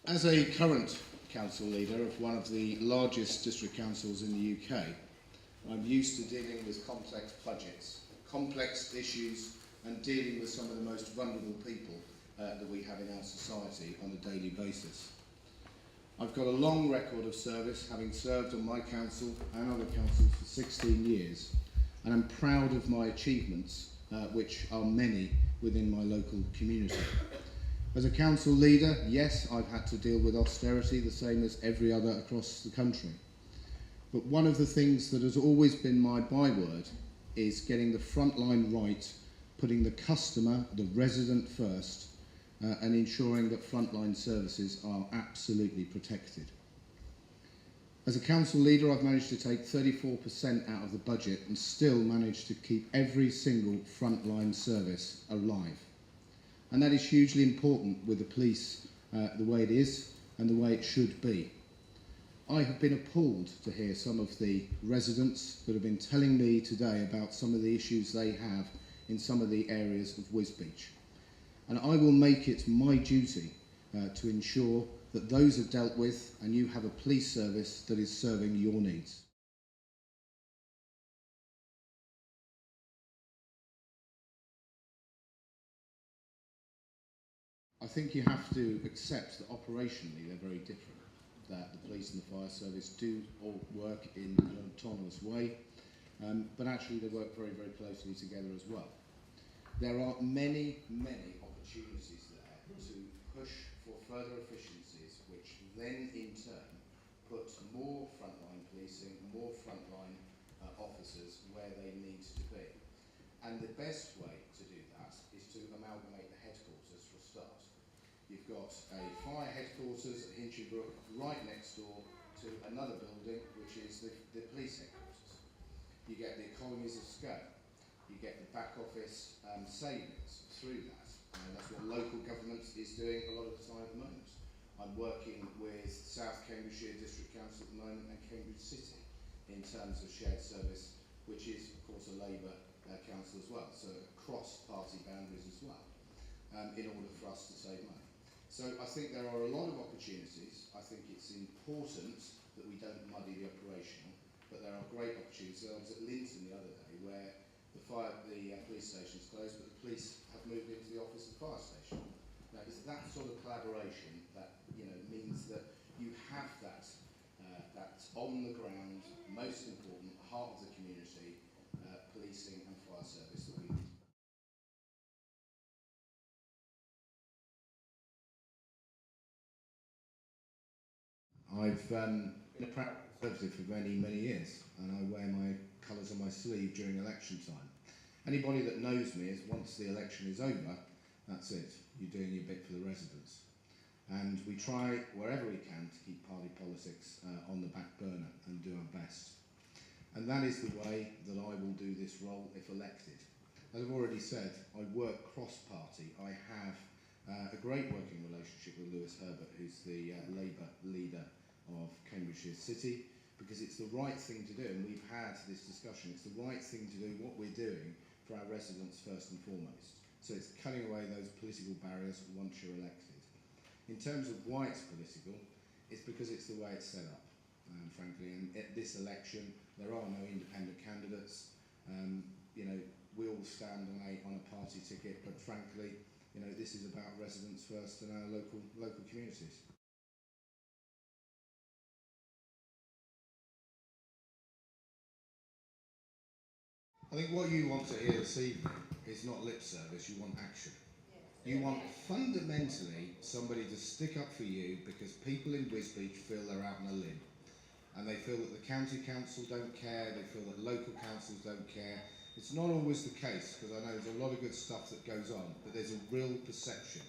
As a current council leader of one of the largest district councils in the UK, I'm used to dealing with complex budgets, complex issues, and dealing with some of the most vulnerable people that we have in our society on a daily basis. I've got a long record of service, having served on my council and other councils for 16 years, and I'm proud of my achievements, which are many within my local community. As a council leader, yes, I've had to deal with austerity the same as every other across the country. But one of the things that has always been my byword is getting the front line right, putting the customer, the resident first, and ensuring that frontline services are absolutely protected. As a council leader, I've managed to take 34% out of the budget and still managed to keep every single frontline service alive. And that is hugely important with the police the way it is and the way it should be. I have been appalled to hear some of the residents that have been telling me today about some of the issues they have in some of the areas of Wisbech. And I will make it my duty to ensure that those are dealt with and you have a police service that is serving your needs. I think you have to accept that operationally they're very different, that the police and the fire service do all work in an autonomous way, but actually they work very, very closely together as well. There are many, many opportunities there to push for further efficiencies, which then in turn put more frontline policing, more frontline officers where they need to be. And the best way to do that is to amalgamate the headquarters for a start. You've got a fire headquarters at Hinchinbrook right next door to another building, which is the police headquarters. You get the economies of scale. You get the back office savings through that. That's what local government is doing a lot of the time at the moment. I'm working with South Cambridgeshire District Council at the moment and Cambridge City in terms of shared service, which is of course a Labour council as well, so across party boundaries as well, in order for us to save money. So I think there are a lot of opportunities. I think it's important that we don't muddy the operation, but there are great opportunities. I was at Linton the other day where the police station is closed, but the police have moved into the office of the fire station. Now, it's that sort of collaboration that means that you have that on the ground, most important, heart of the community, policing and fire service that we need. I've been a proud Conservative for many, many years, and I wear my colours on my sleeve during election time. Anybody that knows me is once the election is over, that's it. You're doing your bit for the residents. And we try wherever we can to keep party politics on the back burner and do our best. And that is the way that I will do this role if elected. As I've already said, I work cross-party. I have a great working relationship with Lewis Herbert, who's the Labour leader of Cambridgeshire City, because it's the right thing to do, and we've had this discussion, it's the right thing to do what we're doing for our residents first and foremost. So it's cutting away those political barriers once you're elected. In terms of why it's political, it's because it's the way it's set up, frankly, and at this election there are no independent candidates. We all stand on a party ticket, but frankly, this is about residents first and our local communities. I think what you want to hear this evening is not lip service, you want action. You want fundamentally somebody to stick up for you because people in Wisbech feel they're out on a limb. And they feel that the county council don't care, they feel that local councils don't care. It's not always the case, because I know there's a lot of good stuff that goes on, but there's a real perception.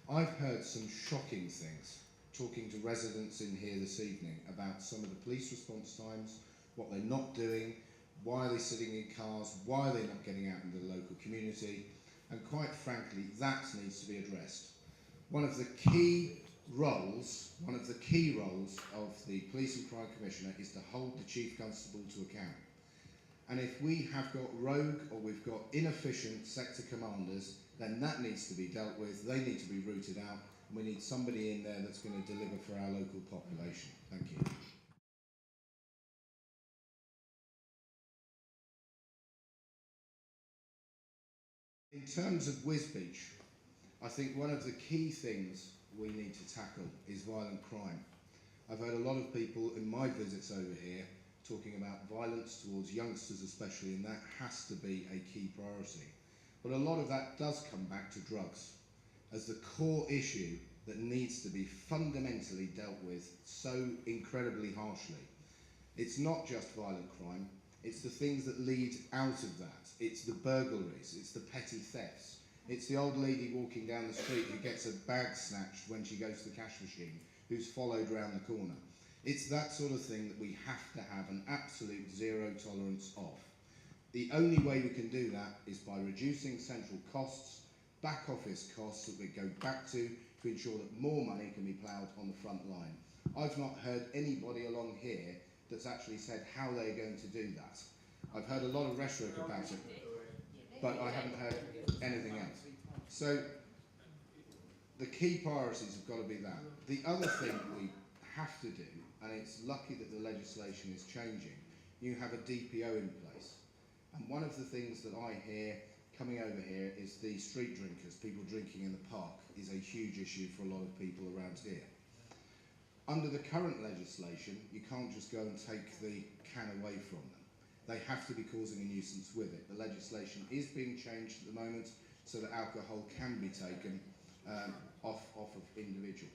I've heard some shocking things, talking to residents in here this evening, about some of the police response times, what they're not doing, why are they sitting in cars, why are they not getting out into the local community, and quite frankly, that needs to be addressed. One of the key roles of the Police and Crime Commissioner is to hold the Chief Constable to account. And if we have got rogue or we've got inefficient sector commanders, then that needs to be dealt with, they need to be rooted out, and we need somebody in there that's going to deliver for our local population. Thank you. In terms of Wisbech, I think one of the key things we need to tackle is violent crime. I've heard a lot of people in my visits over here talking about violence towards youngsters especially, and that has to be a key priority. But a lot of that does come back to drugs as the core issue that needs to be fundamentally dealt with so incredibly harshly. It's not just violent crime, it's the things that lead out of that. It's the burglaries, it's the petty thefts, it's the old lady walking down the street who gets a bag snatched when she goes to the cash machine, who's followed round the corner. It's that sort of thing that we have to have an absolute zero tolerance of. The only way we can do that is by reducing central costs, back office costs that we go back to ensure that more money can be ploughed on the front line. I've not heard anybody along here that's actually said how they're going to do that. I've heard a lot of rhetoric about it, but I haven't heard anything else. So the key priorities have got to be that. The other thing we have to do, and it's lucky that the legislation is changing, you have a DPO in place. And one of the things that I hear coming over here is the street drinkers, people drinking in the park, is a huge issue for a lot of people around here. Under the current legislation, you can't just go and take the can away from them. They have to be causing a nuisance with it. The legislation is being changed at the moment so that alcohol can be taken off of individuals.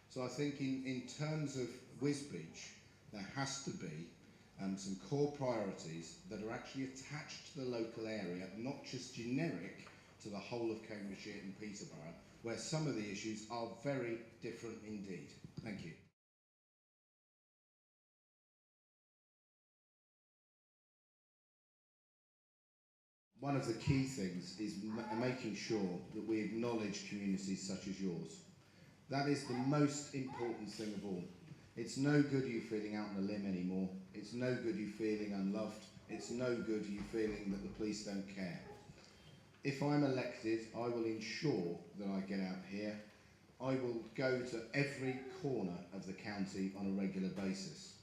So I think in terms of Wisbech, there has to be some core priorities that are actually attached to the local area, not just generic to the whole of Cambridgeshire and Peterborough, where some of the issues are very different indeed. Thank you. One of the key things is making sure that we acknowledge communities such as yours. That is the most important thing of all. It's no good you feeling out on a limb anymore. It's no good you feeling unloved. It's no good you feeling that the police don't care. If I'm elected, I will ensure that I get out here. I will go to every corner of the county on a regular basis.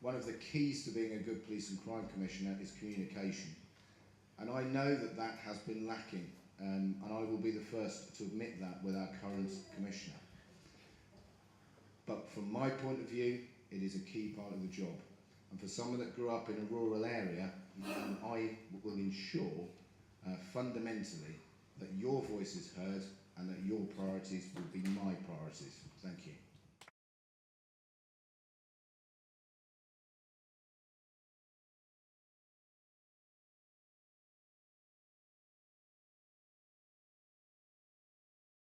One of the keys to being a good police and crime commissioner is communication. And I know that that has been lacking, and I will be the first to admit that with our current commissioner. But from my point of view, it is a key part of the job. And for someone that grew up in a rural area, I will ensure fundamentally that your voice is heard and that your priorities will be my priorities. Thank you.